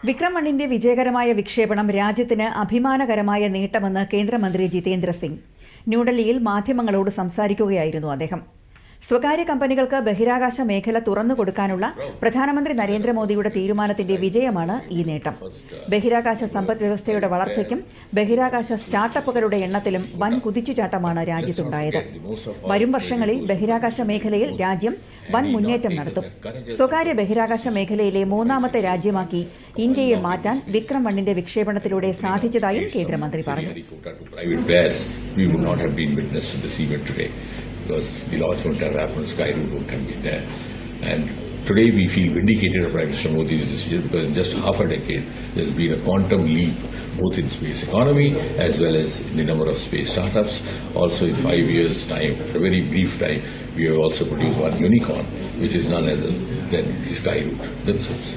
വിക്രം 1ന്റെ വിജയകരമായ വിക്ഷേപണം രാജ്യത്തിന് അഭിമാനകരമായ നേട്ടമെന്ന് കേന്ദ്രമന്ത്രി ജിതേന്ദ്ര സിംഗ്. ന്യൂഡൽഹിയിൽ മാധ്യമങ്ങളോട് സംസാരിക്കുകയായിരുന്നു അദ്ദേഹം. സ്വകാര്യ കമ്പനികൾക്ക് ബഹിരാകാശ മേഖല തുറന്നുകൊടുക്കാനുള്ള പ്രധാനമന്ത്രി നരേന്ദ്രമോദിയുടെ തീരുമാനത്തിന്റെ വിജയമാണ് ഈ നേട്ടം. ബഹിരാകാശ സമ്പദ്വ്യവസ്ഥയുടെ വളർച്ചയ്ക്കും ബഹിരാകാശ സ്റ്റാർട്ടപ്പുകളുടെ എണ്ണത്തിലും വൻ കുതിച്ചുചാട്ടമാണ് രാജ്യത്തുണ്ടായത്. വരും വർഷങ്ങളിൽ ബഹിരാകാശ മേഖലയിൽ രാജ്യം വൻ മുന്നേറ്റം നടത്തും. സ്വകാര്യ ബഹിരാകാശ മേഖലയിലെ മൂന്നാമത്തെ രാജ്യമാക്കി ഇന്ത്യയെ മാറ്റാൻ വിക്രം 1ന്റെ വിക്ഷേപണത്തിലൂടെ സാധിച്ചതായും കേന്ദ്രമന്ത്രി പറഞ്ഞു. Because the launch wouldn't have happened, Skyroot wouldn't have been there. And today we feel vindicated of Prime Minister Modi's decision because in just half a decade there's been a quantum leap both in space economy as well as in the number of space startups. Also in 5 years' time, a very brief time, we have also produced one unicorn, which is none other than the Skyroot themselves.